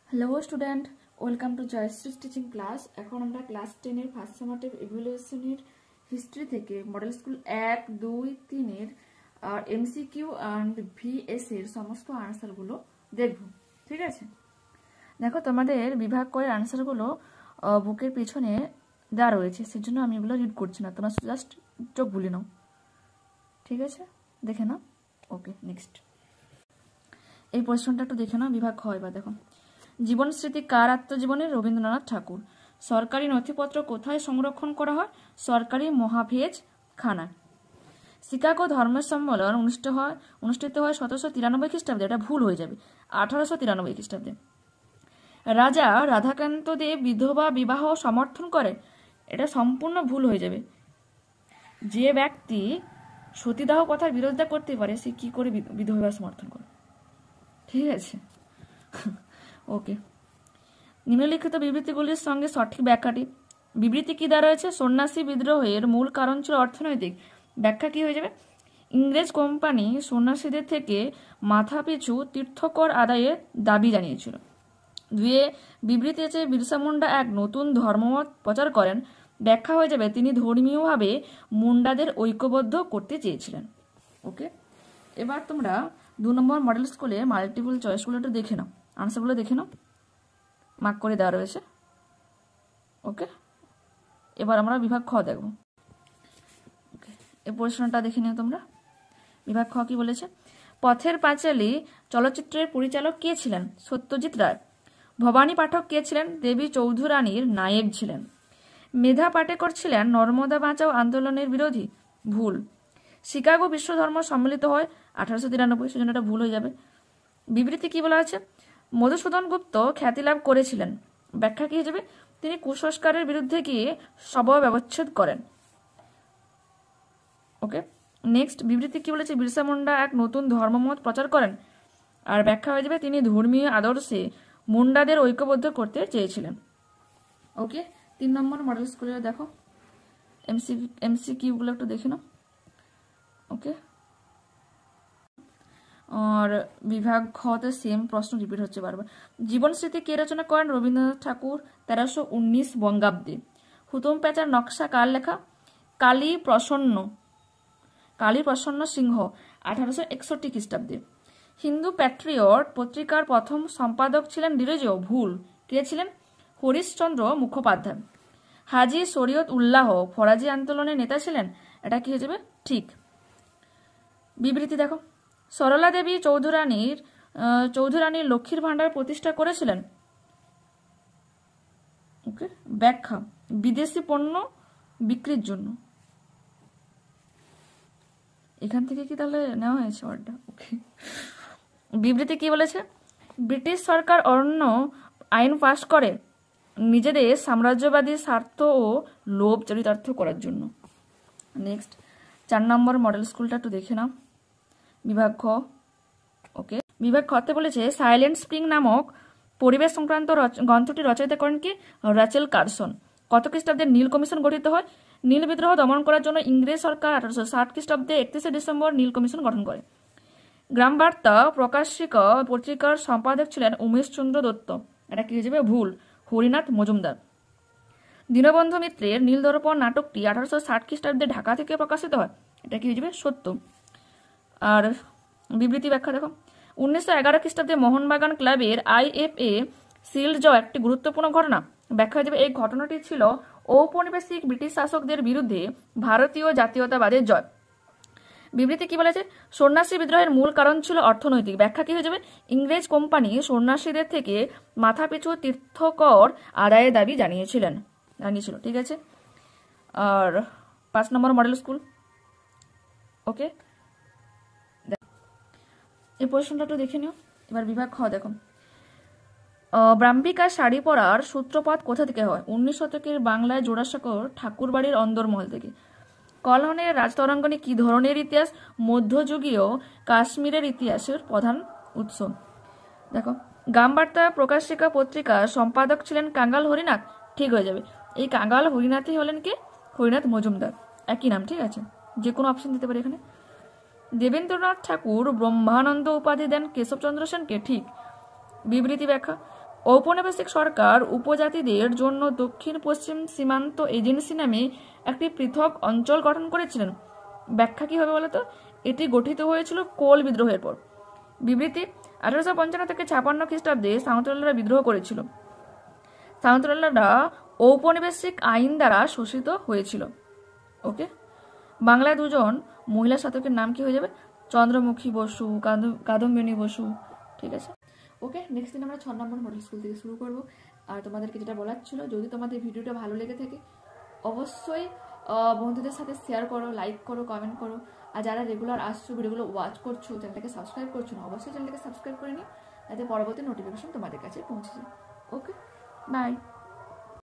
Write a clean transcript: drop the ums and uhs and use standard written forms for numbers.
Hello student, welcome to Joyshree teaching class. এখন আমরা class 10 এর ফার্স্ট সামারটিভ ইভ্যালুয়েশনের হিস্ট্রি থেকে মডেল স্কুল 1, 2, 3 এর এমসিকিউ অ্যান্ড ভিএস এর সমস্ত আনসারগুলো দেখব। ঠিক আছে, দেখো তোমাদের বিভাগ করে আনসারগুলো বুকের পিছনে দেওয়া রয়েছে, সেজন্য আমি এগুলো রিড করছি না, তোমরা জাস্ট চোখ বুলে নাও। ঠিক আছে, দেখে নাও। ওকে, নেক্সট এই প্রশ্নটা একটু দেখে নাও। বিভাগ হয় বা দেখো, জীবন স্মৃতি কার আত্মজীবনী? রবীন্দ্রনাথ ঠাকুর। সরকারি নথিপত্র কোথায় সংরক্ষণ করা হয়? সরকারি মহাভেজ খানায়। শিকাগো ধর্ম সম্মেলন অনুষ্ঠিত হয় 1793 খ্রিস্টাব্দে। এটা ভুল হয়ে যাবে, 1893 খ্রিস্টাব্দে। রাজা রাধাকান্ত দেব বিধবা বিবাহ সমর্থন করে। এটা সম্পূর্ণ ভুল হয়ে যাবে। যে ব্যক্তি সতীদাহ কথার বিরোধিতা করতে পারে সে কি করে বিধবা বিবাহ সমর্থন করে? ঠিক আছে, ওকে। নিম্নলিখিত বিবৃতিগুলির সঙ্গে সঠিক ব্যাখ্যাটি। বিবৃতি কি দ্বারা রয়েছে? সন্ন্যাসী বিদ্রোহের মূল কারণ ছিল অর্থনৈতিক। ব্যাখ্যা কি হয়ে যাবে? ইংরেজ কোম্পানি সন্ন্যাসীদের থেকে মাথাপিছু তীর্থকর আদায়ের দাবি জানিয়েছিল। দুয়ে বিবৃতি আছে বিরসা মুন্ডা এক নতুন ধর্মমত প্রচার করেন। ব্যাখ্যা হয়ে যাবে তিনি ধর্মীয়ভাবে মুন্ডাদের ঐক্যবদ্ধ করতে চেয়েছিলেন। ওকে, এবার তোমরা 2 নম্বর মডেল স্কুলে মাল্টিপল চয়েসগুলো একটু দেখে নাও, আনসারগুলো দেখে নাও, মার্ক করে দেওয়া রয়েছে। ওকে, এবার আমরা বিভাগ খ দেখব। ওকে, এই প্রশ্নটা দেখে নিও তোমরা। বিভাগ খ কি বলেছে? পথের পাঁচালী চলচ্চিত্রের পরিচালক কে ছিলেন? সত্যজিৎ রায়। ভবানী পাঠক কে ছিলেন? দেবী চৌধুরানীর নায়েব ছিলেন। মেধা পাটেকর ছিলেন নর্মদা বাঁচাও আন্দোলনের বিরোধী। ভুল। শিকাগো বিশ্ব ধর্ম সম্মিলিত হয় 1893, সেজন্য এটা ভুল হয়ে যাবে। বিবৃতি কি বলা আছে? মধুসূদন গুপ্ত খ্যাতি লাভ করেছিলেন। ব্যাখ্যা কি হয়ে যাবে? তিনি কুসংস্কারের বিরুদ্ধে গিয়ে শব ব্যবচ্ছেদ করেন। ওকে, নেক্সট বিবৃতি কি বলেছে? বিরসা মুন্ডা এক নতুন ধর্মমত প্রচার করেন। আর ব্যাখ্যা হয়ে যাবে তিনি ধর্মীয় আদর্শে মুন্ডাদের ঐক্যবদ্ধ করতে চেয়েছিলেন। ওকে, 3 নম্বর মডেল স্কুলে দেখো এমসিকিউগুলো একটু দেখে নাও। ওকে, আর বিভাগ খতে সেম প্রশ্ন রিপিট হচ্ছে বারবার। জীবন স্মৃতি কে রচনা করেন? রবীন্দ্রনাথ ঠাকুর, 1319 বঙ্গাব্দে। হুতুম প্যাঁচার নকশা কার লেখা? কালী প্রসন্ন সিংহ, 1861 খ্রিস্টাব্দে। হিন্দু প্যাট্রিয়ট পত্রিকার প্রথম সম্পাদক ছিলেন ডিরেজো। ভুল। কে ছিলেন? হরিশচন্দ্র মুখোপাধ্যায়। হাজী শরীয়ত উল্লাহ ফরাজি আন্দোলনের নেতা ছিলেন। এটা কি হয়ে যাবে? ঠিক। বিবৃতি দেখো, সরলা দেবী চৌধুরানীর লক্ষ্মীর ভাণ্ডার প্রতিষ্ঠা করেছিলেন। ওকে, ব্যাখ্যা বিদেশি পণ্য বিক্রির জন্য। এখান থেকে কি তাহলে নেওয়া হয়েছে ওয়ার্ডটা? ওকে, বিবৃতি কি বলেছে? ব্রিটিশ সরকার অরণ্য আইন পাশ করে নিজেদের সাম্রাজ্যবাদী স্বার্থ ও লোভ চরিতার্থ করার জন্য। নেক্সট 4 নম্বর মডেল স্কুলটা একটু দেখে নাও। বিভাগ খ। ওকে, বিভাগ খতে বলেছে সাইলেন্ট স্প্রিং নামক পরিবেশ সংক্রান্ত গ্রন্থটি রচয়িতা করেন কি? Rachel Carson. কত খ্রিস্টাব্দে নীল কমিশন গঠিত হয়? নীল বিদ্রোহ দমন করার জন্য ইংরেজ সরকার 1860 খ্রিস্টাব্দে 31শে ডিসেম্বর নীল কমিশন গঠন করে। গ্রামবার্তা প্রকাশিকা পত্রিকার সম্পাদক ছিলেন উমেশচন্দ্র দত্ত। এটা কি হয়ে যাবে? ভুল। হরিনাথ মজুমদার। দীনবন্ধু মিত্রের নীল দর্পণ নাটকটি 1860 খ্রিস্টাব্দে ঢাকা থেকে প্রকাশিত হয়। এটা কি হয়ে যাবে? সত্য। আর বিবৃতি ব্যাখ্যা দেখো, 1911 খ্রিস্টাব্দে মোহনবাগান ক্লাবের IFA শিল্ড জয় একটি গুরুত্বপূর্ণ ঘটনা। ব্যাখ্যা হয়ে যাবে এই ঘটনাটি ছিল ঔপনিবেশিক ব্রিটিশ শাসকদের বিরুদ্ধে ভারতীয় জাতীয়তাবাদের জয়। বিবৃতি কি বলেছে? সন্ন্যাসী বিদ্রোহের মূল কারণ ছিল অর্থনৈতিক। ব্যাখ্যা কি হয়ে যাবে? ইংরেজ কোম্পানি সন্ন্যাসীদের থেকে মাথাপিছু তীর্থকর আদায়ের দাবি জানিয়েছিল। ঠিক আছে, আর 5 নম্বর মডেল স্কুল। ওকে, এই প্রশ্নটা একটু দেখে নিও। এবার বিভাগ খ দেখো, ব্রাহ্মিকা শাড়ি পরার সূত্রপাত কোথা থেকে হয়? 19 শতকের বাংলায় জোড়াসাঁকোর ঠাকুরবাড়ির অন্দরমহল থেকে। কলহনের রাজতরঙ্গনী কি ধরনের ইতিহাস? মধ্যযুগীয় কাশ্মীরের ইতিহাসের প্রধান উৎস। দেখো, গ্রামবার্তা প্রকাশিকা পত্রিকার সম্পাদক ছিলেন কাঙ্গাল হরিনাথ। ঠিক হয়ে যাবে, এই কাঙ্গাল হরিনাথই হলেন কে? হরিনাথ মজুমদার, একই নাম। ঠিক আছে, যে কোনো অপশন দিতে পারি এখানে। দেবেন্দ্রনাথ ঠাকুর ব্রহ্মানন্দ উপাধি দেন কেশবচন্দ্র সেনকে। ঠিক। বিবৃতি ব্যাখ্যা, ঔপনিবেশিক সরকার উপজাতিদের জন্য দক্ষিণ পশ্চিম সীমান্ত এজেন্সি নামে একটি পৃথক অঞ্চল গঠন করেছিলেন। ব্যাখ্যা কি হবে বলতো? এটি গঠিত হয়েছিল কোল বিদ্রোহের পর। বিবৃতি: 1855 থেকে 56 খ্রিস্টাব্দে সাঁওতালরা বিদ্রোহ করেছিল। সাঁওতালরা ঔপনিবেশিক আইন দ্বারা শোষিত হয়েছিল। ওকে, বাংলায় দুজন মহিলা শাসকের নাম কি হয়ে যাবে? চন্দ্রমুখী বসু, কাদম্বিনী বসু। ঠিক আছে, ওকে। নেক্সট দিন আমরা 6 নম্বর মডেল স্কুল থেকে শুরু করব। আর তোমাদেরকে যেটা বলার ছিল, যদি তোমাদের ভিডিওটা ভালো লেগে থাকে অবশ্যই বন্ধুদের সাথে শেয়ার করো, লাইক করো, কমেন্ট করো। আর যারা রেগুলার আসছো, ভিডিওগুলো ওয়াচ করছো, চ্যানেলটাকে সাবস্ক্রাইব করছো না, অবশ্যই চ্যানেলটাকে সাবস্ক্রাইব করে নিও, যাতে পরবর্তী নোটিফিকেশন তোমাদের কাছে পৌঁছে যায়। ওকে, বাই।